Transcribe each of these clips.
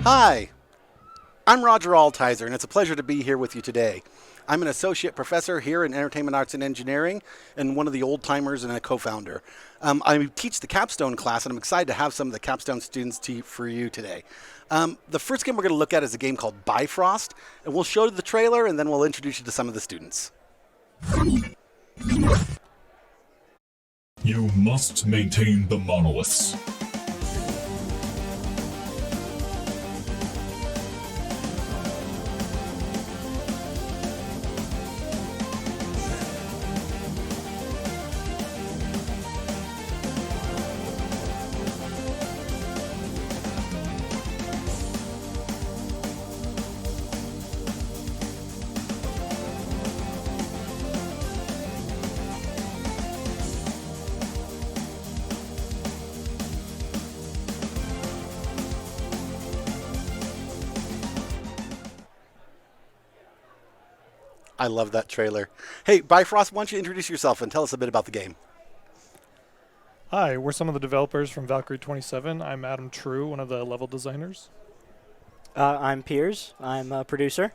Hi, I'm Roger Altizer, and it's a pleasure to be here with you today. I'm an associate professor here in Entertainment Arts and Engineering, and one of the old timers and a co-founder. I teach the capstone class, and I'm excited to have some of the capstone students for you today. The first game we're going to look at is a game called Bifrost, and we'll show the trailer, and then we'll introduce you to some of the students. You must maintain the monoliths. I love that trailer. Hey, Bifrost, why don't you introduce yourself and tell us a bit about the game? Hi, we're some of the developers from Valkyrie 27. I'm Adam True, one of the level designers. I'm Piers. I'm a producer.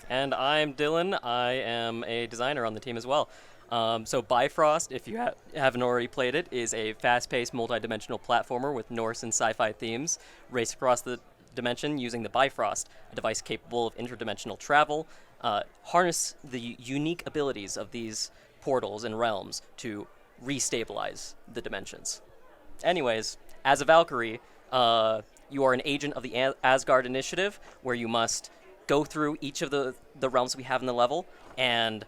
And I'm Dylan. I am a designer on the team as well. So Bifrost, if you haven't already played it, is a fast-paced, multi-dimensional platformer with Norse and Sci-Fi themes. Race across the dimension using the Bifrost, a device capable of interdimensional travel. Harness the unique abilities of these portals and realms to restabilize the dimensions. Anyways, as a Valkyrie, you are an agent of the Asgard Initiative, where you must go through each of the realms we have in the level and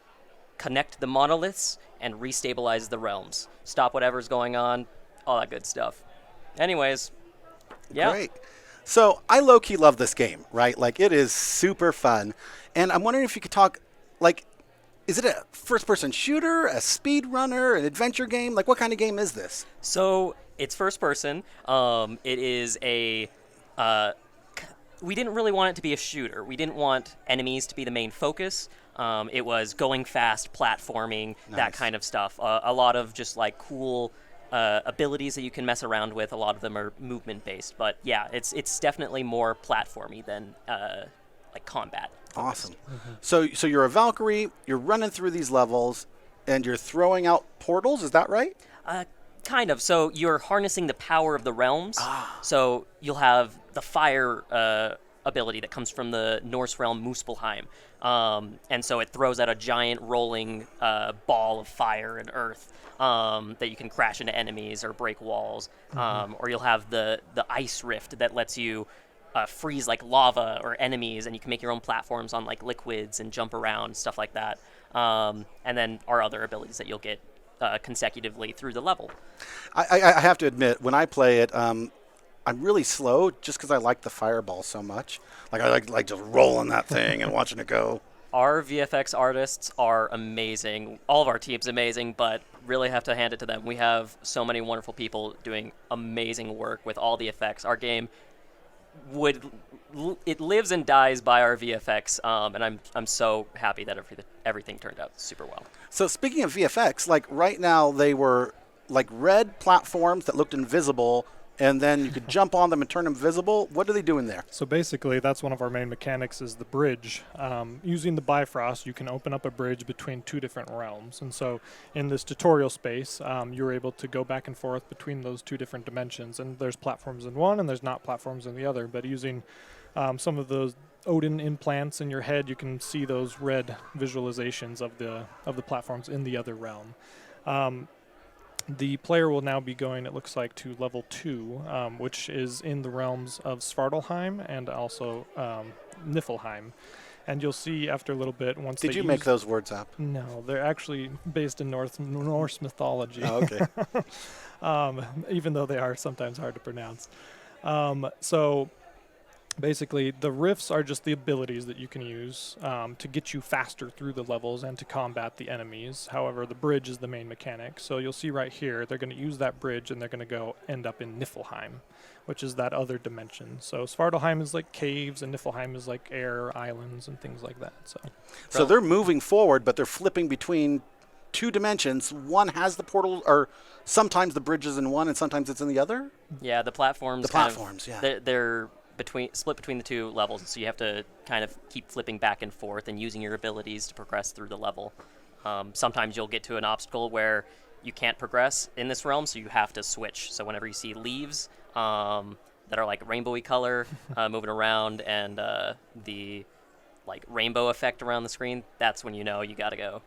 connect the monoliths and restabilize the realms. Stop whatever's going on, all that good stuff. Anyways, yeah. Great. So I low-key love this game, right? Like, it is super fun. And I'm wondering if you could talk, like, is it a first-person shooter, a speed runner, an adventure game? Like, what kind of game is this? So it's first person. It is a... we didn't really want it to be a shooter. We didn't want enemies to be the main focus. It was going fast, platforming, that kind of stuff. A lot of just, like, cool... abilities that you can mess around with. A lot of them are movement based, but yeah, it's definitely more platformy than like combat focused. Awesome. So you're a Valkyrie, you're running through these levels, and you're throwing out portals, is that right? Kind of. So you're harnessing the power of the realms. So you'll have the fire ability that comes from the Norse realm Muspelheim. And so it throws out a giant rolling ball of fire and earth that you can crash into enemies or break walls. Or you'll have the ice rift that lets you freeze like lava or enemies, and you can make your own platforms on like liquids and jump around, stuff like that. And then our other abilities that you'll get consecutively through the level. I have to admit, when I play it, I'm really slow just because I like the fireball so much. Like, I like just rolling that thing and watching it go. Our VFX artists are amazing. All of our team's amazing, but really have to hand it to them. We have so many wonderful people doing amazing work with all the effects. Our game it lives and dies by our VFX, and I'm so happy that everything turned out super well. So speaking of VFX, like right now they were like red platforms that looked invisible, and then you could jump on them and turn them visible. What are they doing there? So basically, that's one of our main mechanics is the bridge. Using the Bifrost, you can open up a bridge between two different realms. And so in this tutorial space, you're able to go back and forth between those two different dimensions. And there's platforms in one, and there's not platforms in the other. But using some of those Odin implants in your head, you can see those red visualizations of the platforms in the other realm. The player will now be going, it looks like, to level 2, which is in the realms of Svartalheim and also Niflheim. And you'll see after a little bit once Did you make those words up? No, they're actually based in Norse mythology. Oh, okay. Even though they are sometimes hard to pronounce. So basically, the rifts are just the abilities that you can use to get you faster through the levels and to combat the enemies. However, the bridge is the main mechanic. So you'll see right here, they're going to use that bridge and they're going to go end up in Niflheim, which is that other dimension. So Svartalheim is like caves and Niflheim is like air, islands, and things like that. So they're moving forward, but they're flipping between two dimensions. One has the portal, or sometimes the bridge is in one and sometimes it's in the other? Yeah, the platforms. The platforms, they're split between the two levels, so you have to kind of keep flipping back and forth and using your abilities to progress through the level. Sometimes you'll get to an obstacle where you can't progress in this realm, so you have to switch. So whenever you see leaves that are like rainbowy color moving around and the like rainbow effect around the screen, that's when you know you gotta go.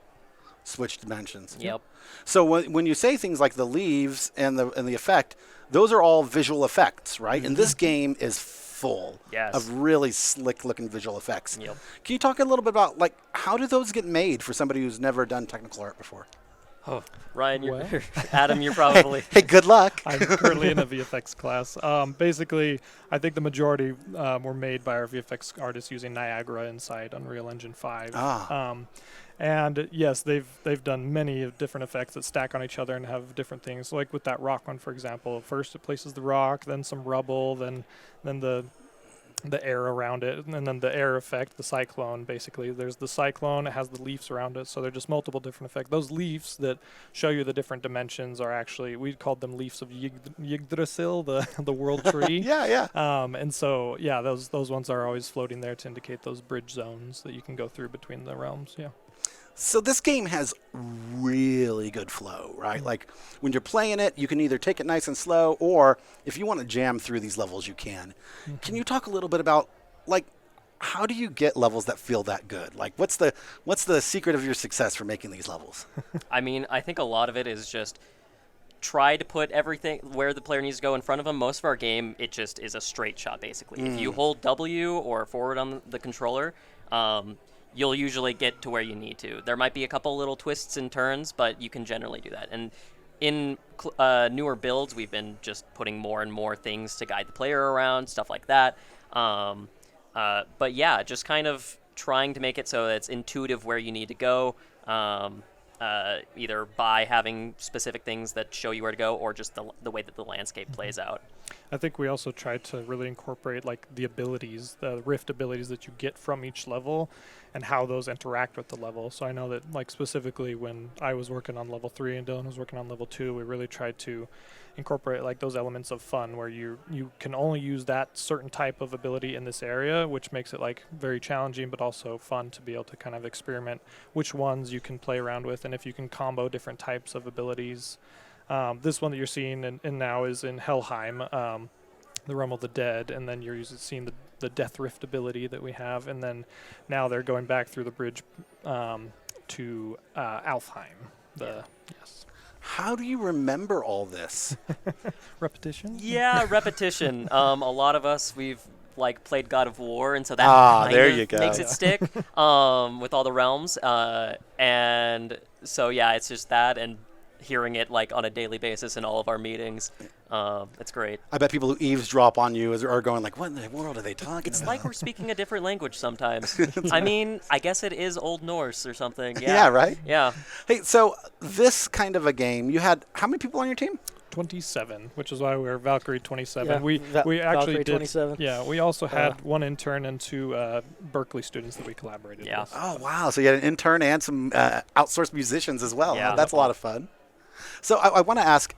Switch dimensions. Yep. So when you say things like the leaves and the effect, those are all visual effects, right? And this game is full Yes. of really slick looking visual effects. Yep. Can you talk a little bit about like how do those get made for somebody who's never done technical art before? Oh, Ryan, you're Well. Adam, you're probably. Hey, good luck. I'm currently in a VFX class. Basically, I think the majority were made by our VFX artists using Niagara inside Unreal Engine 5. And yes, they've done many of different effects that stack on each other and have different things. Like with that rock one, for example. First, it places the rock, then some rubble, then the air around it, and then the air effect, the cyclone. Basically, there's the cyclone. It has the leaves around it, so they're just multiple different effects. Those leaves that show you the different dimensions are actually, we called them leaves of Yggdrasil, the world tree. Yeah. And so yeah, those ones are always floating there to indicate those bridge zones that you can go through between the realms. Yeah. So this game has really good flow, right? Like when you're playing it, you can either take it nice and slow, or if you want to jam through these levels, you can. Can you talk a little bit about like how do you get levels that feel that good? Like what's the secret of your success for making these levels? I mean, I think a lot of it is just try to put everything where the player needs to go in front of them. Most of our game, it just is a straight shot, basically. If you hold W or forward on the controller, you'll usually get to where you need to. There might be a couple little twists and turns, but you can generally do that. And in newer builds, we've been just putting more and more things to guide the player around, stuff like that. But yeah, just kind of trying to make it so that it's intuitive where you need to go, either by having specific things that show you where to go or just the way that the landscape plays out. I think we also tried to really incorporate like the abilities, the rift abilities that you get from each level and how those interact with the level. So I know that like specifically when I was working on level 3 and Dylan was working on level 2, we really tried to incorporate like those elements of fun where you can only use that certain type of ability in this area, which makes it like very challenging but also fun to be able to kind of experiment which ones you can play around with and if you can combo different types of abilities. This one that you're seeing in now is in Helheim, the Realm of the Dead, and then you're seeing the Death Rift ability that we have, and then now they're going back through the bridge to Alfheim. Yes. How do you remember all this? Repetition? Yeah, repetition. A lot of us, we've like played God of War, and so that kind there of you go. makes it stick with all the realms. And so yeah, it's just that and hearing it like on a daily basis in all of our meetings. It's great. I bet people who eavesdrop on you are going like, what in the world are they talking It's about? like we're speaking a different language sometimes. I mean, I guess it is Old Norse or something. Yeah, Yeah, right? Yeah. Hey, so this kind of a game, you had how many people on your team? 27, which is why we were Valkyrie 27. Yeah, we Valkyrie actually did. 27. Yeah, we also had one intern and two Berkeley students that we collaborated Yeah. with. Oh, wow. So you had an intern and some outsourced musicians as well. Yeah. That's a lot of fun. So I want to ask,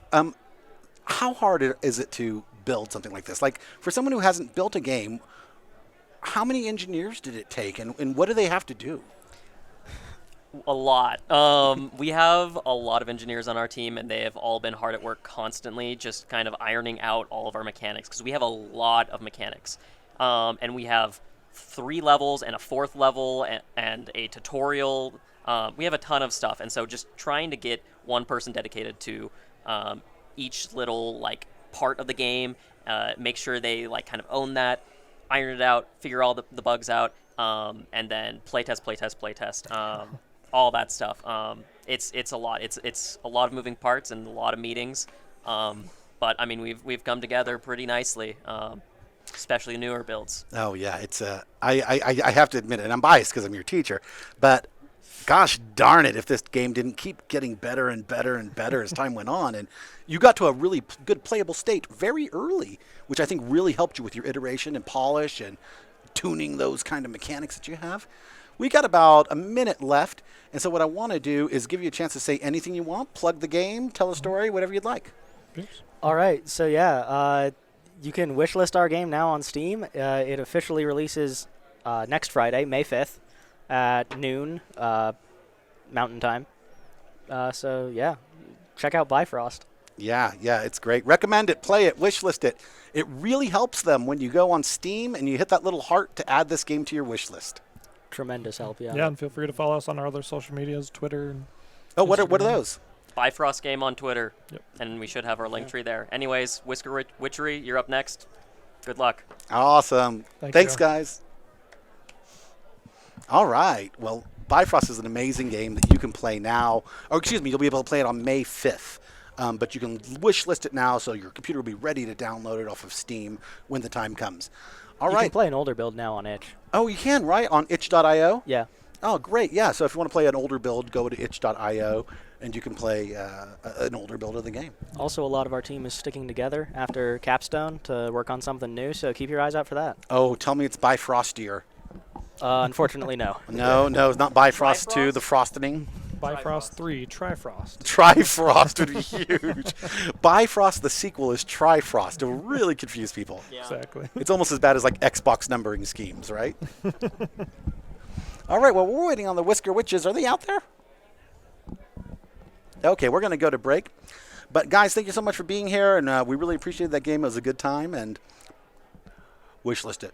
how hard is it to build something like this? Like, for someone who hasn't built a game, how many engineers did it take, and what do they have to do? A lot. We have a lot of engineers on our team, and they have all been hard at work constantly, just kind of ironing out all of our mechanics, because we have a lot of mechanics. And we have 3 levels and a 4th level and a tutorial. We have a ton of stuff, and so just trying to get one person dedicated to each little like part of the game, make sure they like kind of own that, iron it out, figure all the bugs out, and then playtest, all that stuff. It's a lot. It's a lot of moving parts and a lot of meetings. But I mean, we've come together pretty nicely, especially newer builds. Oh, yeah. It's I have to admit it, and I'm biased because I'm your teacher, but gosh darn it if this game didn't keep getting better and better and better as time went on, and you got to a really good playable state very early, which I think really helped you with your iteration and polish and tuning those kind of mechanics that you have. We got about a minute left, and so what I want to do is give you a chance to say anything you want, plug the game, tell a story, whatever you'd like. All right. So yeah, You can wishlist our game now on Steam. It officially releases next Friday, May 5th, at noon Mountain Time. So yeah, check out Bifrost. Yeah, it's great. Recommend it, play it, wishlist it. It really helps them when you go on Steam and you hit that little heart to add this game to your wish list. Tremendous help, yeah. Yeah, and feel free to follow us on our other social medias, Twitter. And Oh, what are Instagram. those? Bifrost game on Twitter, Yep. and we should have our link tree there. Anyways, Whisker Witchery, you're up next. Good luck. Awesome. Thanks, Thanks, guys. All right. Well, Bifrost is an amazing game that you can play now. Or, excuse me, you'll be able to play it on May 5th. But you can wish list it now so your computer will be ready to download it off of Steam when the time comes. All You right. can play an older build now on itch. Oh, you can, right? On itch.io? Yeah. Oh, great. Yeah. So if you want to play an older build, go to itch.io and you can play an older build of the game. Also, a lot of our team is sticking together after Capstone to work on something new, so keep your eyes out for that. Oh, tell me it's Bifrostier. Unfortunately, no. No, it's not Bifrost 2, the frostening. Bifrost 3, Trifrost. Trifrost would be huge. Bifrost, the sequel, is Trifrost. It will really confuse people. Exactly. It's almost as bad as like Xbox numbering schemes, right? All right, well, we're waiting on the Whisker Witches. Are they out there? Okay, we're going to go to break. But, guys, thank you so much for being here, and we really appreciated that game. It was a good time, and wish list it.